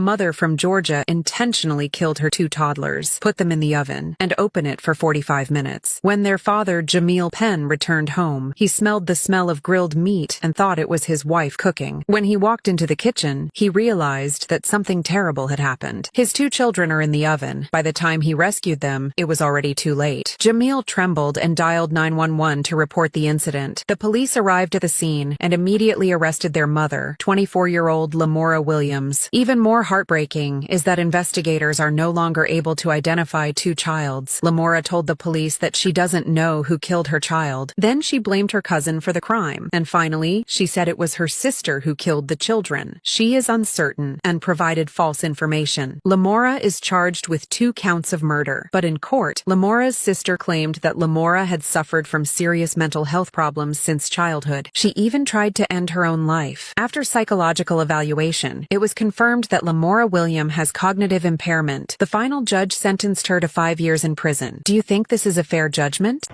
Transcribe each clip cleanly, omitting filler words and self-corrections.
mother from Georgia intentionally killed her 2 toddlers, put them in the oven, and opened it for 45 minutes. When their father, Jamil Penn, returned home, he smelled the smell of grilled meat and thought it was his wife cooking. When he walked into the kitchen, he realized that something terrible had happened. His 2 children are in the oven. By the time he rescued them, it was already too late. Jamil trembled and dialed 911 to report the incident. The police arrived at the scene and immediately arrested their mother, 24-year-old Lamora Williams. Even more heartbreaking is that investigators are no longer able to identify 2 childs. Lamora told the police that she doesn't know who killed her child. Then she blamed her cousin for the crime. And finally, she said it was her sister who killed the children. She is uncertain and provided false information. Lamora is charged with 2 counts of murder. But in court, Lamora's sister claimed that Lamora had suffered from serious mental health problems since childhood. She even tried to end her own life. After psychological evaluation, it was confirmed that Lamora Williams has cognitive impairment. The final judge sentenced her to 5 years in prison. Do you think this is a fair judgment?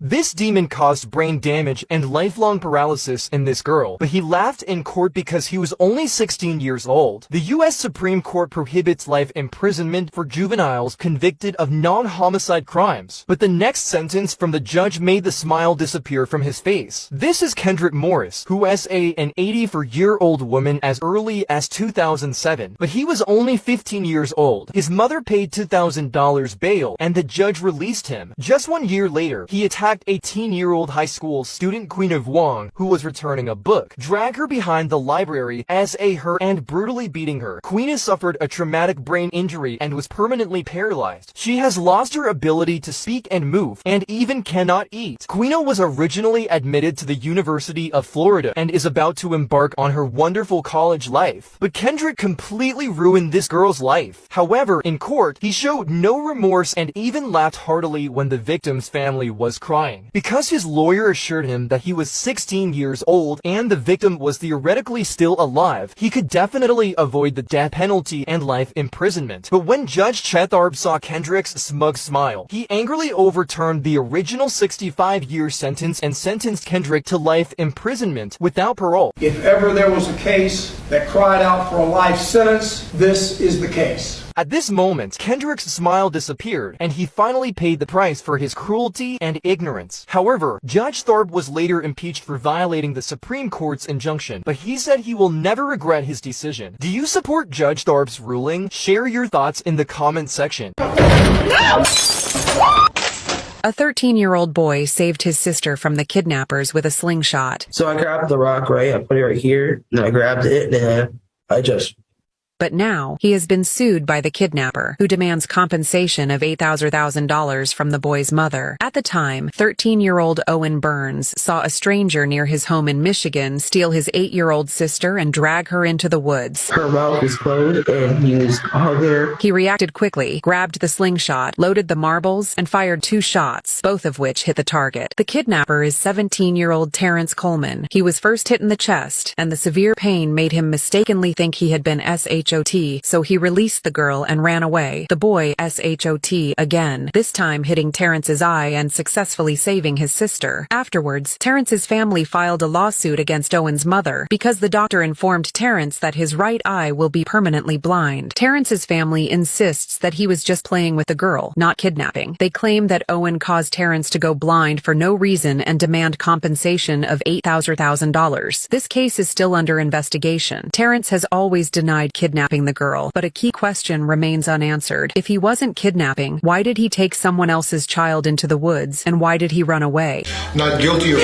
This demon caused brain damage and lifelong paralysis in this girl, but he laughed in court because he was only 16 years old. The U.S. Supreme Court prohibits life imprisonment for juveniles convicted of non-homicide crimes, but the next sentence from the judge made the smile disappear from his face. This is Kendrick Morris, who was an 84-year-old woman as early as 2007, but he was only 15 years old. His mother paid $2,000 bail, and the judge released him. Just 1 year later, he attacked a 18-year-old high school student, Queen of Wong, who was returning a book, dragged her behind the library as her and brutally beating her. Queen has suffered a traumatic brain injury and was permanently paralyzed. She has lost her ability to speak and move, and even cannot eat. Queen was originally admitted to the University of Florida and is about to embark on her wonderful college life. But Kendrick completely ruined this girl's life. However, in court, he showed no remorse and even laughed heartily when the victim's family was crying. Because his lawyer assured him that he was 16 years old and the victim was theoretically still alive, he could definitely avoid the death penalty and life imprisonment. But when Judge Chetharb saw Kendrick's smug smile, he angrily overturned the original 65-year sentence and sentenced Kendrick to life imprisonment without parole. If ever there was a case that cried out for a life sentence, this is the case. At this moment, Kendrick's smile disappeared, and he finally paid the price for his cruelty and ignorance. However, Judge Tharp was later impeached for violating the Supreme Court's injunction, but he said he will never regret his decision. Do you support Judge Tharp's ruling? Share your thoughts in the comment section. A 13-year-old boy saved his sister from the kidnappers with a slingshot. So I grabbed the rock, right? I put it right here, and I grabbed it, and I just... But now, he has been sued by the kidnapper, who demands compensation of $8,000 from the boy's mother. At the time, 13-year-old Owen Burns saw a stranger near his home in Michigan steal his 8-year-old sister and drag her into the woods. Her mouth was closed, and he was hugging her. He reacted quickly, grabbed the slingshot, loaded the marbles, and fired 2 shots, both of which hit the target. The kidnapper is 17-year-old Terrence Coleman. He was first hit in the chest, and the severe pain made him mistakenly think he had been SHOT, so he released the girl and ran away. The boy SHOT again, this time hitting Terrence's eye and successfully saving his sister. Afterwards, Terrence's family filed a lawsuit against Owen's mother because the doctor informed Terrence that his right eye will be permanently blind. Terrence's family insists that he was just playing with the girl, not kidnapping. They claim that Owen caused Terrence to go blind for no reason and demand compensation of $8,000. This case is still under investigation. Terrence has always denied kidnapping the girl, but a key question remains unanswered. If he wasn't kidnapping, why did he take someone else's child into the woods, and why did he run away? Not guilty of...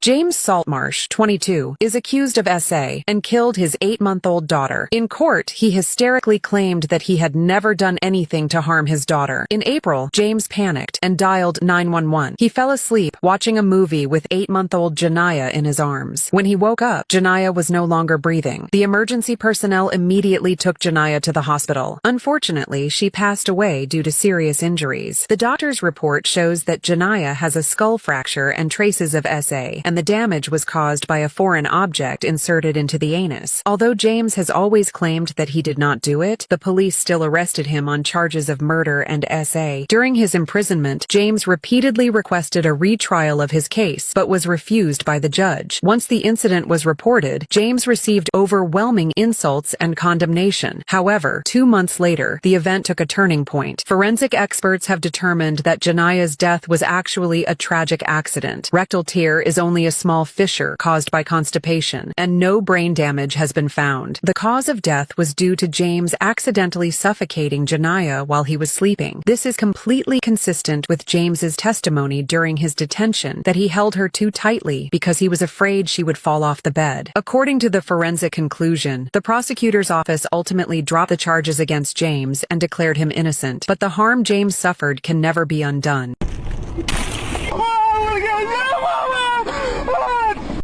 James Saltmarsh, 22, is accused of SA and killed his 8-month-old daughter. In court, he hysterically claimed that he had never done anything to harm his daughter. In April, James panicked and dialed 911. He fell asleep watching a movie with 8-month-old Janiyah in his arms. When he woke up, Janiyah was no longer breathing. The emergency personnel immediately took Janiyah to the hospital. Unfortunately, she passed away due to serious injuries. The doctor's report shows that Janiyah has a skull fracture and traces of SA, and the damage was caused by a foreign object inserted into the anus. Although James has always claimed that he did not do it, the police still arrested him on charges of murder and SA. During his imprisonment, James repeatedly requested a retrial of his case, but was refused by the judge. Once the incident was reported, James received overwhelming insults and condemnation. However, 2 months later, the event took a turning point. Forensic experts have determined that Janiah's death was actually a tragic accident. Rectal tear is only a small fissure caused by constipation, and no brain damage has been found. The cause of death was due to James accidentally suffocating Janiah while he was sleeping. This is completely consistent with James's testimony during his detention that he held her too tightly because he was afraid she would fall off the bed. According to the forensic conclusion, the prosecutor's office ultimately dropped the charges against James and declared him innocent, but the harm James suffered can never be undone.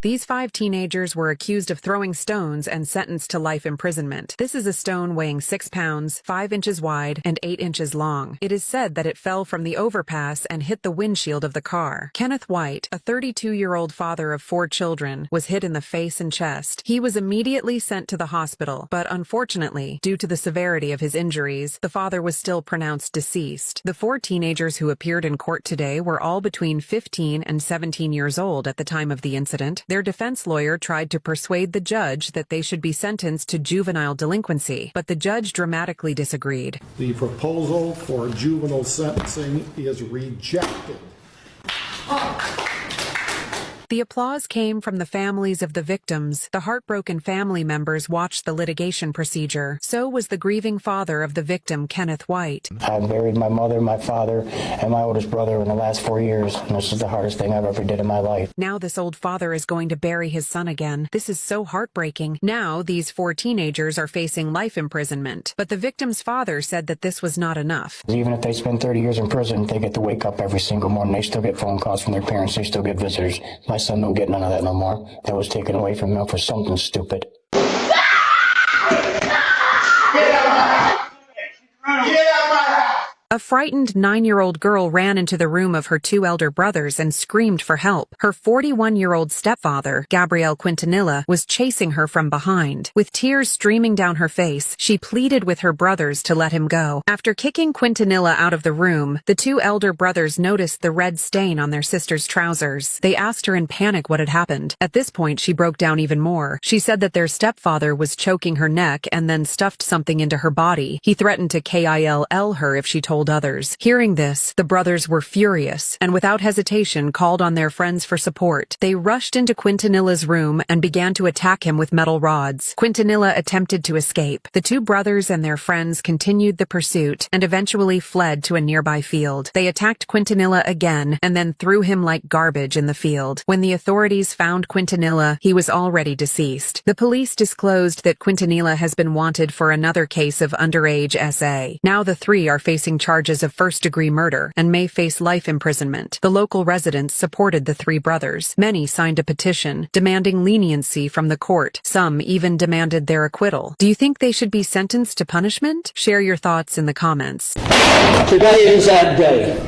These 5 teenagers were accused of throwing stones and sentenced to life imprisonment. This is a stone weighing 6 pounds, 5 inches wide, and 8 inches long. It is said that it fell from the overpass and hit the windshield of the car. Kenneth White, a 32-year-old father of 4 children, was hit in the face and chest. He was immediately sent to the hospital, but unfortunately, due to the severity of his injuries, the father was still pronounced deceased. The 4 teenagers who appeared in court today were all between 15 and 17 years old at the time of the incident. Their defense lawyer tried to persuade the judge that they should be sentenced to juvenile delinquency, but the judge dramatically disagreed. The proposal for juvenile sentencing is rejected. The applause came from the families of the victims. The heartbroken family members watched the litigation procedure. So was the grieving father of the victim, Kenneth White. I buried my mother, my father, and my oldest brother in the last 4 years, and this is the hardest thing I've ever did in my life. Now this old father is going to bury his son again. This is so heartbreaking. Now these 4 teenagers are facing life imprisonment. But the victim's father said that this was not enough. Even if they spend 30 years in prison, they get to wake up every single morning. They still get phone calls from their parents. They still get visitors. My son don't get none of that no more. That was taken away from him for something stupid. A frightened 9-year-old girl ran into the room of her 2 elder brothers and screamed for help. Her 41-year-old stepfather, Gabriel Quintanilla, was chasing her from behind. With tears streaming down her face, she pleaded with her brothers to let him go. After kicking Quintanilla out of the room, the 2 elder brothers noticed the red stain on their sister's trousers. They asked her in panic what had happened. At this point, she broke down even more. She said that their stepfather was choking her neck and then stuffed something into her body. He threatened to kill her if she told others. Hearing this, the brothers were furious and without hesitation called on their friends for support. They rushed into Quintanilla's room and began to attack him with metal rods. Quintanilla attempted to escape. The 2 brothers and their friends continued the pursuit and eventually fled to a nearby field. They attacked Quintanilla again and then threw him like garbage in the field. When the authorities found Quintanilla, he was already deceased. The police disclosed that Quintanilla has been wanted for another case of underage SA. Now the 3 are facing charges of first-degree murder and may face life imprisonment. The local residents supported the 3 brothers. Many signed a petition demanding leniency from the court. Some even demanded their acquittal. Do you think they should be sentenced to punishment? Share your thoughts in the comments. Today is that day.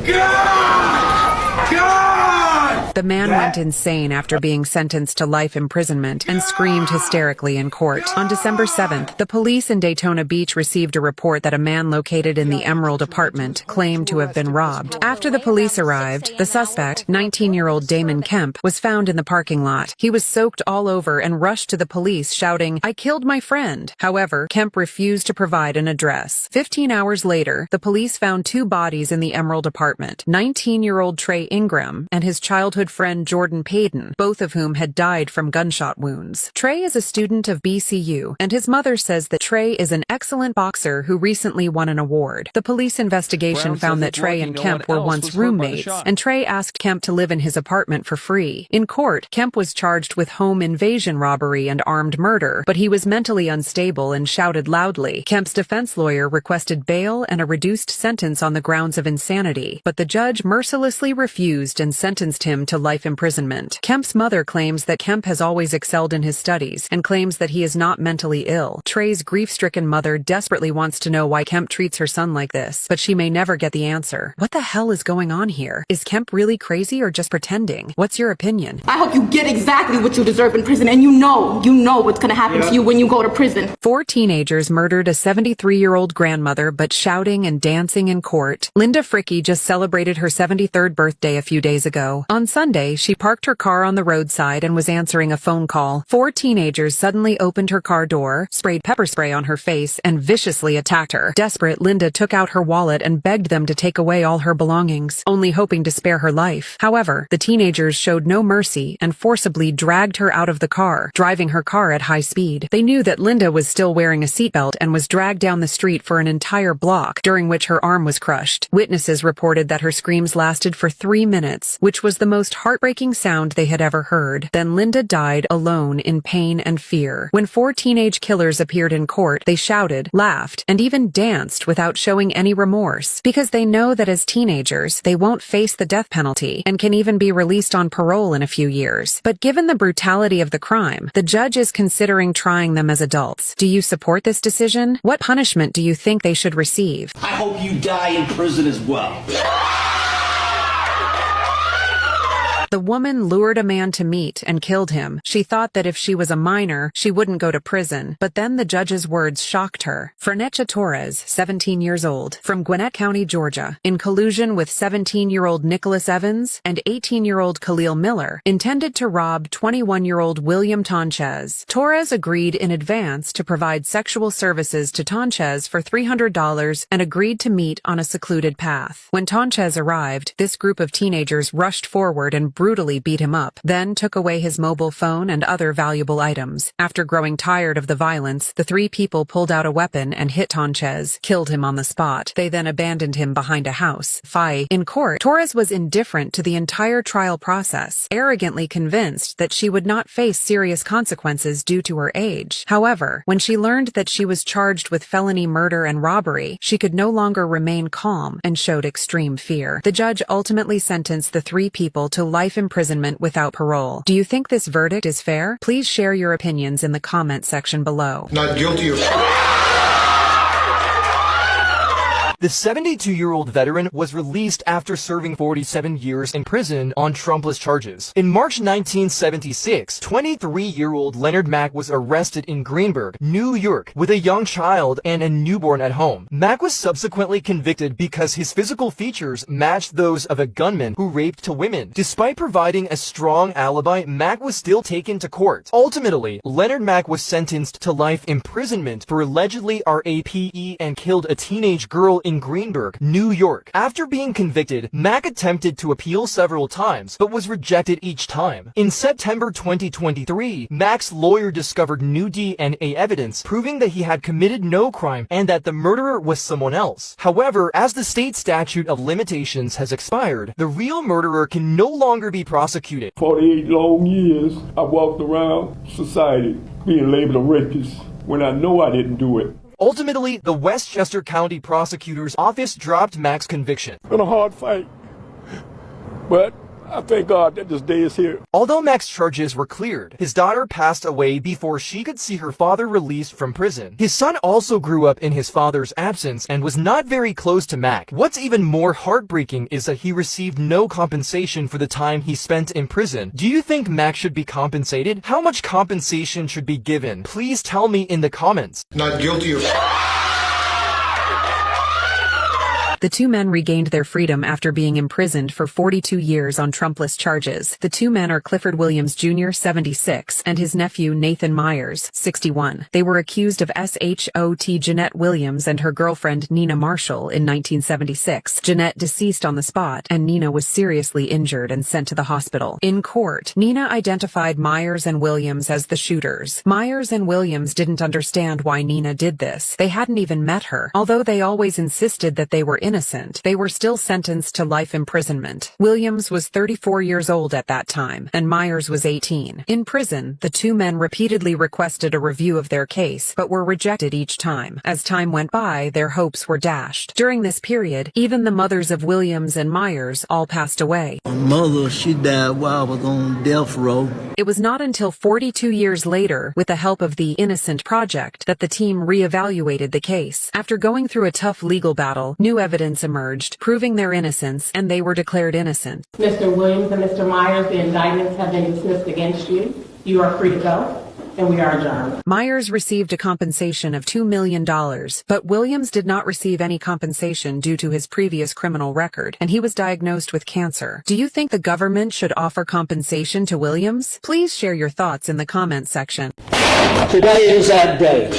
The man went insane after being sentenced to life imprisonment and screamed hysterically in court. On December 7th, the police in Daytona Beach received a report that a man located in the Emerald apartment claimed to have been robbed. After the police arrived, the suspect, 19-year-old Damon Kemp, was found in the parking lot. He was soaked all over and rushed to the police shouting, "I killed my friend." However, Kemp refused to provide an address. 15 hours later, the police found 2 bodies in the Emerald apartment, 19-year-old Trey Ingram and his childhood friend Jordan Payton, both of whom had died from gunshot wounds. Trey is a student of BCU, and his mother says that Trey is an excellent boxer who recently won an award. The police investigation found that Trey and Kemp were once roommates, and Trey asked Kemp to live in his apartment for free. In court, Kemp was charged with home invasion robbery and armed murder, but he was mentally unstable and shouted loudly. Kemp's defense lawyer requested bail and a reduced sentence on the grounds of insanity, but the judge mercilessly refused and sentenced him to to life imprisonment. Kemp's mother claims that Kemp has always excelled in his studies and claims that he is not mentally ill. Trey's grief-stricken mother desperately wants to know why Kemp treats her son like this, but she may never get the answer. What the hell is going on here? Is Kemp really crazy or just pretending? What's your opinion? I hope you get exactly what you deserve in prison, and you know what's gonna happen to you when you go to prison. 4 teenagers murdered a 73-year-old grandmother but shouting and dancing in court. Linda Fricky just celebrated her 73rd birthday a few days ago. On Sunday, she parked her car on the roadside and was answering a phone call. 4 teenagers suddenly opened her car door, sprayed pepper spray on her face, and viciously attacked her. Desperate, Linda took out her wallet and begged them to take away all her belongings, only hoping to spare her life. However, the teenagers showed no mercy and forcibly dragged her out of the car, driving her car at high speed. They knew that Linda was still wearing a seatbelt and was dragged down the street for an entire block, during which her arm was crushed. Witnesses reported that her screams lasted for 3 minutes, which was the most heartbreaking sound they had ever heard. Then Linda died alone in pain and fear. When 4 teenage killers appeared in court, they shouted, laughed, and even danced without showing any remorse, because they know that as teenagers, they won't face the death penalty and can even be released on parole in a few years. But given the brutality of the crime, the judge is considering trying them as adults. Do you support this decision? What punishment do you think they should receive? I hope you die in prison as well. The woman lured a man to meet and killed him. She thought that if she was a minor, she wouldn't go to prison, but then the judge's words shocked her. Fernecha Torres, 17 years old, from Gwinnett County, Georgia, in collusion with 17-year-old Nicholas Evans and 18-year-old Khalil Miller, intended to rob 21-year-old William Tonchez. Torres agreed in advance to provide sexual services to Tonchez for $300 and agreed to meet on a secluded path. When Tonchez arrived, this group of teenagers rushed forward and brutally beat him up, then took away his mobile phone and other valuable items. After growing tired of the violence, the 3 people pulled out a weapon and hit Tonchez, killed him on the spot. They then abandoned him behind a house. In court, Torres was indifferent to the entire trial process, arrogantly convinced that she would not face serious consequences due to her age. However, when she learned that she was charged with felony murder and robbery, she could no longer remain calm and showed extreme fear. The judge ultimately sentenced the 3 people to life imprisonment without parole. Do you think this verdict is fair? Please share your opinions in the comment section below. Not guilty of... The 72-year-old veteran was released after serving 47 years in prison on Trumpless charges. In March 1976, 23-year-old Leonard Mack was arrested in Greenburgh, New York, with a young child and a newborn at home. Mack was subsequently convicted because his physical features matched those of a gunman who raped 2 women. Despite providing a strong alibi, Mack was still taken to court. Ultimately, Leonard Mack was sentenced to life imprisonment for allegedly raping and killed a teenage girl in Greenburgh, New York. After being convicted, Mack attempted to appeal several times, but was rejected each time. In September 2023, Mack's lawyer discovered new DNA evidence proving that he had committed no crime and that the murderer was someone else. However, as the state statute of limitations has expired, the real murderer can no longer be prosecuted. 48 long years, I walked around society being labeled a rapist when I know I didn't do it. Ultimately, the Westchester County Prosecutor's Office dropped Mack's conviction. It's been a hard fight, but I thank God that this day is here. Although Mack's charges were cleared, his daughter passed away before she could see her father released from prison. His son also grew up in his father's absence and was not very close to Mack. What's even more heartbreaking is that he received no compensation for the time he spent in prison. Do you think Mack should be compensated? How much compensation should be given? Please tell me in the comments. Not guilty of... The 2 men regained their freedom after being imprisoned for 42 years on Trumpless charges. The 2 men are Clifford Williams Jr., 76, and his nephew Nathan Myers, 61. They were accused of SHOT Jeanette Williams and her girlfriend Nina Marshall in 1976. Jeanette deceased on the spot, and Nina was seriously injured and sent to the hospital. In court, Nina identified Myers and Williams as the shooters. Myers and Williams didn't understand why Nina did this. They hadn't even met her, although they always insisted that they were innocent, they were still sentenced to life imprisonment. Williams was 34 years old at that time, and Myers was 18. In prison, the two men repeatedly requested a review of their case, but were rejected each time. As time went by, their hopes were dashed. During this period, even the mothers of Williams and Myers all passed away. My mother, she died while I was on death row. It was not until 42 years later, with the help of the Innocent Project, that the team re-evaluated the case. After going through a tough legal battle, new evidence emerged, proving their innocence, and they were declared innocent. Mr. Williams and Mr. Myers, the indictments have been dismissed against you. You are free to go, and we are adjourned. Myers received a compensation of $2 million, but Williams did not receive any compensation due to his previous criminal record, and he was diagnosed with cancer. Do you think the government should offer compensation to Williams? Please share your thoughts in the comment section. Today is that day.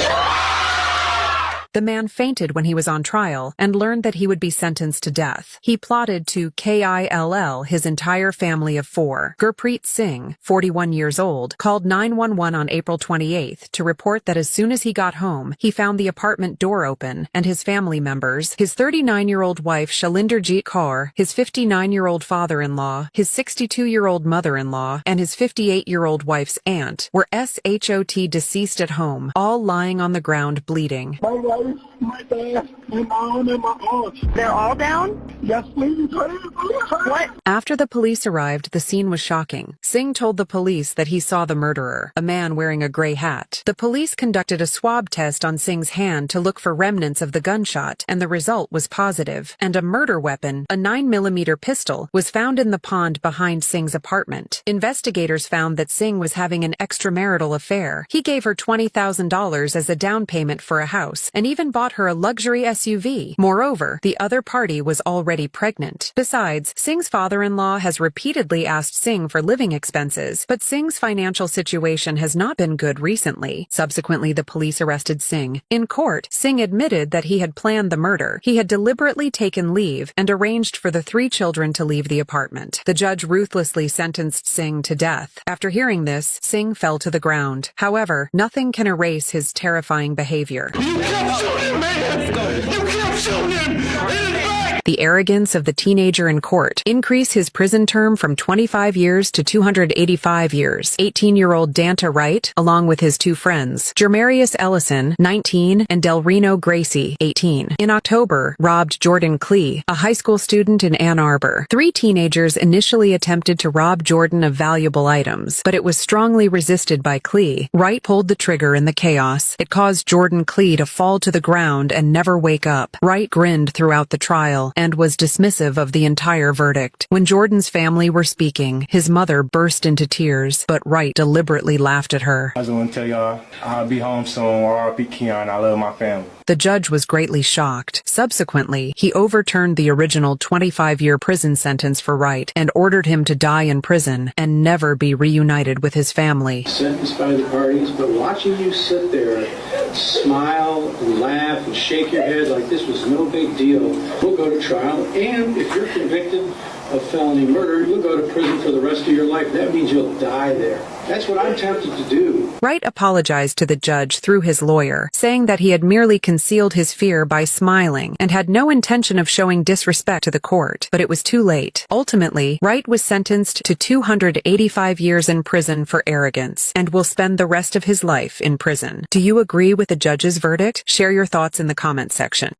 The man fainted when he was on trial and learned that he would be sentenced to death. He plotted to kill his entire family of 4. Gurpreet Singh, 41 years old, called 911 on April 28th to report that as soon as he got home, he found the apartment door open and his family members, his 39-year-old wife Shalinderjeet Kaur, his 59-year-old father-in-law, his 62-year-old mother-in-law, and his 58-year-old wife's aunt, were shot deceased at home, all lying on the ground bleeding. My wife, my dad, my mom, and my aunt. They're all down? Yes, please. What? After the police arrived, the scene was shocking. Singh told the police that he saw the murderer, a man wearing a gray hat. The police conducted a swab test on Singh's hand to look for remnants of the gunshot, and the result was positive. And a murder weapon, a 9mm pistol, was found in the pond behind Singh's apartment. Investigators found that Singh was having an extramarital affair. He gave her $20,000 as a down payment for a house, and even bought her a luxury SUV. Moreover, the other party was already pregnant. Besides, Singh's father-in-law has repeatedly asked Singh for living expenses, but Singh's financial situation has not been good recently. Subsequently, the police arrested Singh. In court, Singh admitted that he had planned the murder. He had deliberately taken leave and arranged for the 3 children to leave the apartment. The judge ruthlessly sentenced Singh to death. After hearing this, Singh fell to the ground. However, nothing can erase his terrifying behavior. The arrogance of the teenager in court increased his prison term from 25 years to 285 years. 18-year-old Danta Wright, along with his 2 friends, Jermarius Ellison, 19, and Delreno Gracie, 18, in October, robbed Jordan Klee, a high school student in Ann Arbor. 3 teenagers initially attempted to rob Jordan of valuable items, but it was strongly resisted by Klee. Wright pulled the trigger in the chaos. It caused Jordan Klee to fall to the ground and never wake up. Wright grinned throughout the trial and was dismissive of the entire verdict. When Jordan's family were speaking, his mother burst into tears, but Wright deliberately laughed at her. I just want to tell y'all, I'll be home soon. R.I.P. Keon. I love my family. The judge was greatly shocked. Subsequently, he overturned the original 25-year prison sentence for Wright and ordered him to die in prison and never be reunited with his family. Sentenced by the parties, but watching you sit there, smile and laugh and shake your head like this was no big deal. We'll go to trial, and if you're convicted of felony murder, you'll go to prison for the rest of your life. That means you'll die there. That's what I'm tempted to do. Wright apologized to the judge through his lawyer, saying that he had merely concealed his fear by smiling and had no intention of showing disrespect to the court, but it was too late. Ultimately, Wright was sentenced to 285 years in prison for arrogance and will spend the rest of his life in prison. Do you agree with the judge's verdict? Share your thoughts in the comment section.